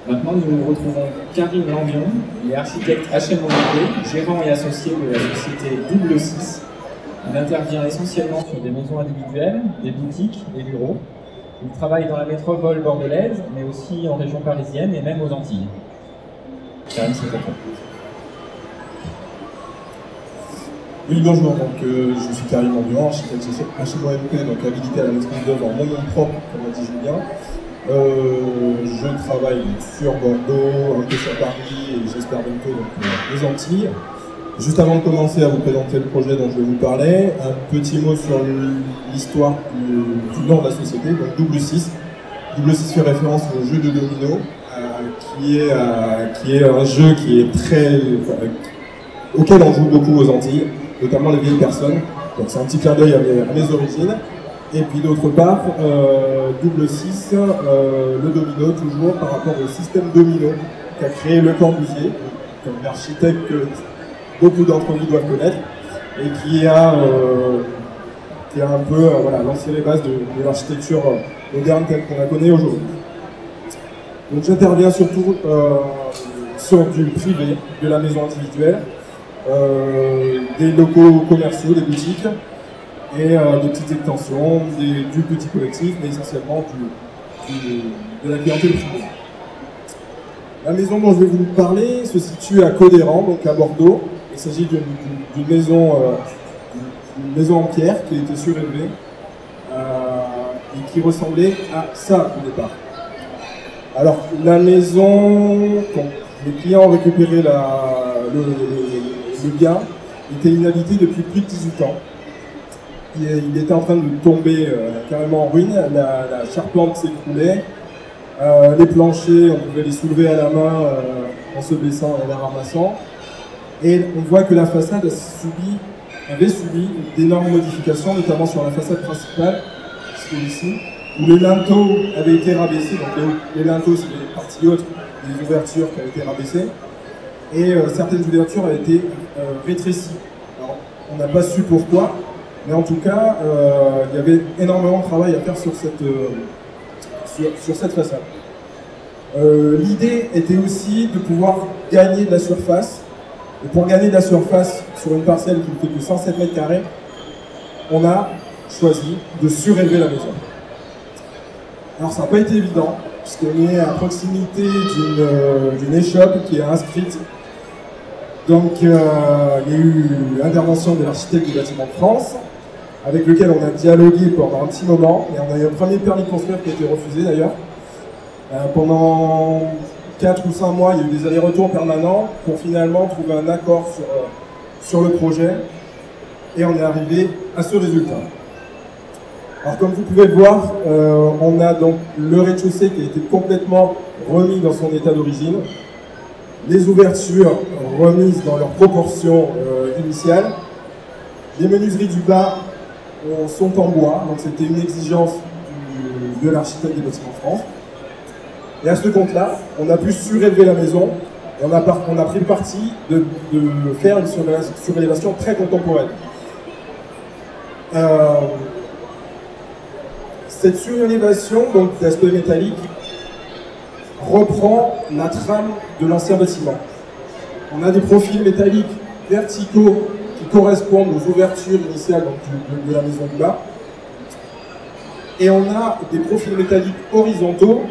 Maintenant, nous retrouvons Karim Lambion, il est architecte HMOP, gérant et associé de la société Double 6. Il intervient essentiellement sur des maisons individuelles, des boutiques, des bureaux. Il travaille dans la métropole bordelaise, mais aussi en région parisienne et même aux Antilles. Karim, c'est à toi. Oui, bonjour, donc je suis Karim Lambion, architecte HMOP, donc habilité à la maîtrise d'œuvre en mon nom propre, comme a dit Julien. Je travaille sur Bordeaux, un peu sur Paris et j'espère bientôt donc, aux Antilles. Juste avant de commencer à vous présenter le projet dont je vais vous parler, un petit mot sur l'histoire du nom de la société, donc Double 6. Double 6 fait référence au jeu de domino, qui est un jeu qui est auquel on joue beaucoup aux Antilles, notamment les vieilles personnes. Donc c'est un petit clin d'œil à mes origines. Et puis d'autre part, Double 6, le domino toujours par rapport au système domino qu'a créé Le Corbusier, comme l'architecte que beaucoup d'entre vous doivent connaître, et qui a un peu lancé les bases de l'architecture moderne telle qu'on la connaît aujourd'hui. Donc j'interviens surtout sur du privé, de la maison individuelle, des locaux commerciaux, des boutiques, et des petites extensions, du petit collectif, mais essentiellement de la clientèle privée. La maison dont je vais vous parler se situe à Codéran, donc à Bordeaux. Il s'agit d'une maison en pierre qui a été surélevée et qui ressemblait à ça au départ. Alors la maison, quand les clients ont récupéré le bien, était inhabité depuis plus de 18 ans. Il était en train de tomber carrément en ruine, la charpente s'écroulait, les planchers, on pouvait les soulever à la main en se baissant et en les ramassant. Et on voit que la façade avait subi d'énormes modifications, notamment sur la façade principale, c'est ici, où les linteaux avaient été rabaissés. Donc les linteaux, c'est les parties hautes des ouvertures qui avaient été rabaissées. Et certaines ouvertures avaient été rétrécies. Alors, on n'a pas su pourquoi. Mais en tout cas, il y avait énormément de travail à faire sur cette façade. L'idée était aussi de pouvoir gagner de la surface. Et pour gagner de la surface sur une parcelle qui ne fait que 107 mètres carrés, on a choisi de surélever la maison. Alors ça n'a pas été évident, puisqu'on est à proximité d'une échoppe qui est inscrite. Donc il y a eu l'intervention de l'architecte du bâtiment de France, avec lequel on a dialogué pendant un petit moment, et on a eu un premier permis de construire qui a été refusé d'ailleurs. Pendant 4 ou 5 mois, il y a eu des allers-retours permanents pour finalement trouver un accord sur le projet, et on est arrivé à ce résultat. Alors comme vous pouvez le voir, on a donc le rez-de-chaussée qui a été complètement remis dans son état d'origine, les ouvertures remises dans leur proportion initiale, les menuiseries du bas sont en bois, donc c'était une exigence de l'architecte des bâtiments de France. Et à ce compte-là, on a pu surélever la maison et on a pris le parti de faire une surélévation très contemporaine. Cette surélévation, donc d'aspect métallique, reprend la trame de l'ancien bâtiment. On a des profils métalliques verticaux qui correspondent aux ouvertures initiales donc, de la maison du bas. Et on a des profils métalliques horizontaux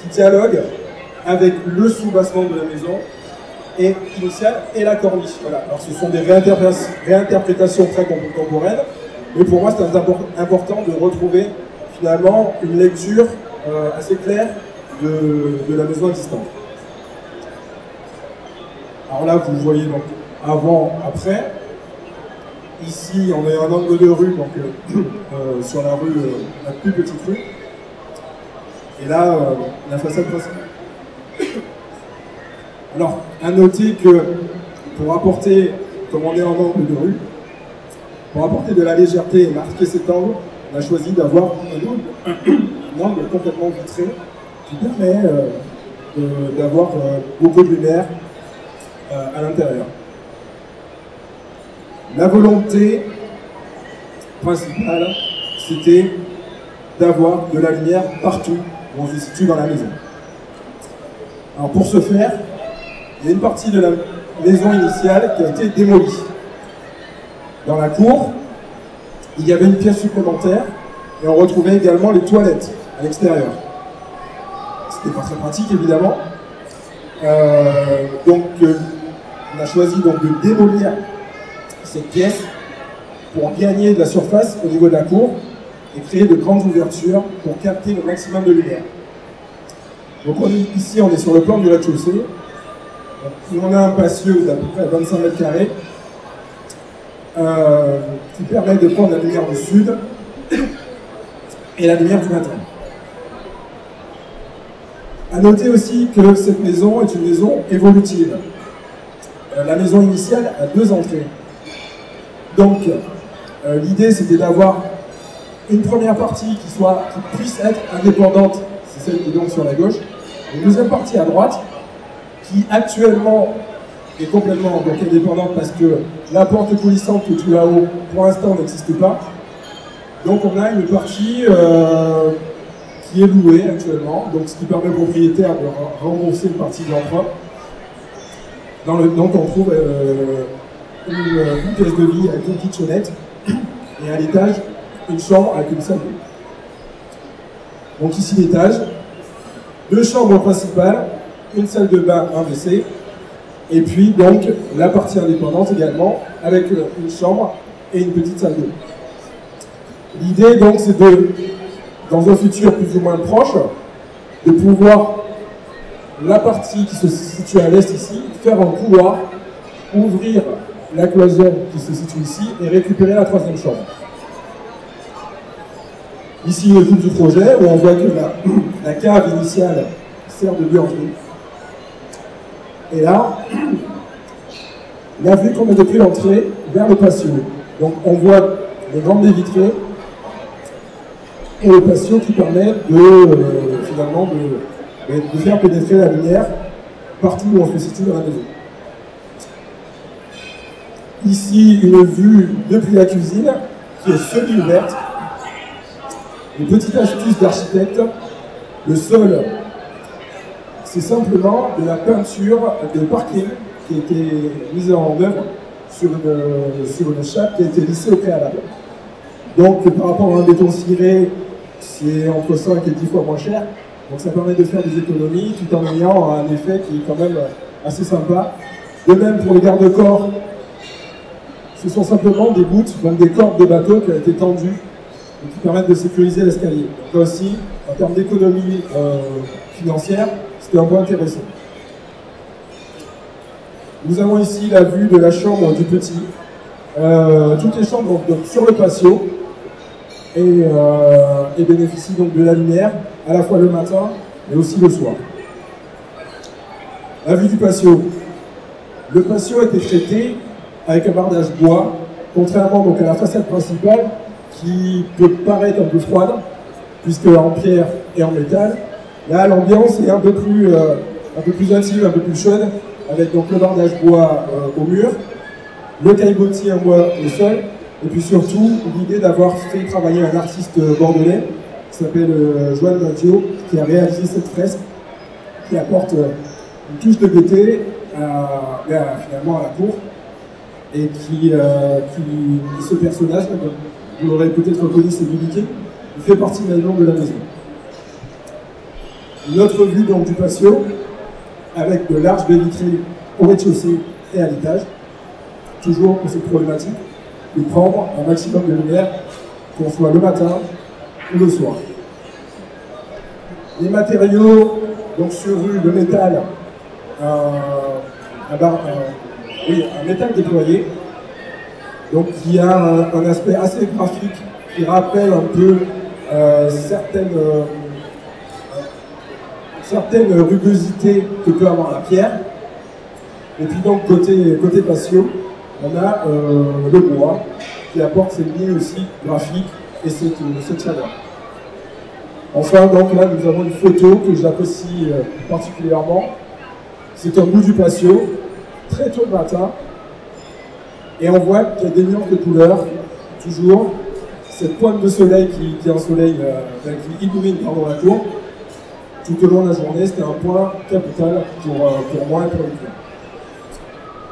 qui dialoguent avec le soubassement de la maison initiale et la corniche. Voilà. Alors ce sont des réinterprétations très contemporaines, mais pour moi c'est important de retrouver finalement une lecture assez claire de la maison existante. Alors là vous voyez donc avant, après. Ici, on a un angle de rue, donc sur la rue, la plus petite rue. Et là, la façade principale. Alors, à noter que pour apporter, comme on est en angle de rue, pour apporter de la légèreté et marquer cet angle, on a choisi d'avoir un angle complètement vitré qui permet d'avoir beaucoup de lumière à l'intérieur. La volonté principale, c'était d'avoir de la lumière partout où on se situe dans la maison. Alors pour ce faire, il y a une partie de la maison initiale qui a été démolie. Dans la cour, il y avait une pièce supplémentaire et on retrouvait également les toilettes à l'extérieur. C'était pas très pratique évidemment. On a choisi donc de démolir cette pièce pour gagner de la surface au niveau de la cour et créer de grandes ouvertures pour capter le maximum de lumière. Donc ici on est sur le plan du rez-de-chaussée. On a un patio d'à peu près 25 mètres carrés qui permet de prendre la lumière du sud et la lumière du matin. A noter aussi que cette maison est une maison évolutive. La maison initiale a 2 entrées. Donc l'idée c'était d'avoir une première partie qui puisse être indépendante, c'est celle qui est donc sur la gauche, une deuxième partie à droite qui actuellement est complètement donc indépendante parce que la porte coulissante qui est tout là-haut pour l'instant n'existe pas. Donc on a une partie qui est louée actuellement, donc ce qui permet au propriétaire de rembourser une partie de l'emprunt. Donc on trouve une pièce de lit avec une kitchenette et à l'étage une chambre avec une salle de bain. Donc ici l'étage, 2 chambres principales, une salle de bain, un WC, et puis donc la partie indépendante également avec une chambre et une petite salle de bain. L'idée donc c'est dans un futur plus ou moins proche, de pouvoir la partie qui se situe à l'est ici, faire un couloir, ouvrir la cloison qui se situe ici et récupérer la 3e chambre. Ici le tout du projet où on voit que la cave initiale sert de buanderie. Et là, la vue qu'on a depuis l'entrée vers le patio. Donc on voit les grandes baies vitrées et le patio qui permet finalement de faire pénétrer la lumière partout où on se situe dans la maison. Ici, une vue depuis la cuisine qui est semi-ouverte. Une petite astuce d'architecte, le sol, c'est simplement de la peinture de parquet qui a été mise en œuvre sur une chape qui a été lissée au préalable. Donc par rapport à un béton ciré, c'est entre 5 et 10 fois moins cher. Donc ça permet de faire des économies tout en ayant un effet qui est quand même assez sympa. De même pour les garde-corps, ce sont simplement des bouts, donc des cordes de bateau qui ont été tendues et qui permettent de sécuriser l'escalier. Donc là aussi, en termes d'économie financière, c'était un point intéressant. Nous avons ici la vue de la chambre du petit. Toutes les chambres donc, sur le patio et bénéficient donc de la lumière, à la fois le matin mais aussi le soir. La vue du patio. Le patio a été traité avec un bardage bois, contrairement donc à la façade principale qui peut paraître un peu froide, puisque en pierre et en métal. Là, l'ambiance est un peu plus intime, un peu plus chaude, avec donc le bardage bois au mur, le caillebotis en bois au sol, et puis surtout l'idée d'avoir fait travailler un artiste bordelais qui s'appelle Joan Maggio, qui a réalisé cette fresque, qui apporte une touche de gaieté finalement à la cour, et ce personnage, vous l'aurez peut-être reconnu, c'est Mickey, il fait partie maintenant de la maison. Notre vue donc du patio, avec de larges baies vitrées au rez-de-chaussée et à l'étage, toujours pour cette problématique de prendre un maximum de lumière, qu'on soit le matin ou le soir. Les matériaux, donc sur rue, le métal, un métal déployé, donc qui a un aspect assez graphique, qui rappelle un peu certaines rugosités que peut avoir la pierre. Et puis donc côté patio, on a le bois qui apporte cette ligne aussi graphique et cette chaleur. Enfin donc là nous avons une photo que j'apprécie particulièrement. C'est un bout du patio, très tôt le matin, et on voit qu'il y a des nuances de couleurs, toujours. Cette pointe de soleil qui ensoleille, qui illumine la cour. tout au long de la journée, c'était un point capital pour moi et pour le client.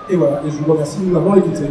Et voilà, et je vous remercie de m'avoir écouté.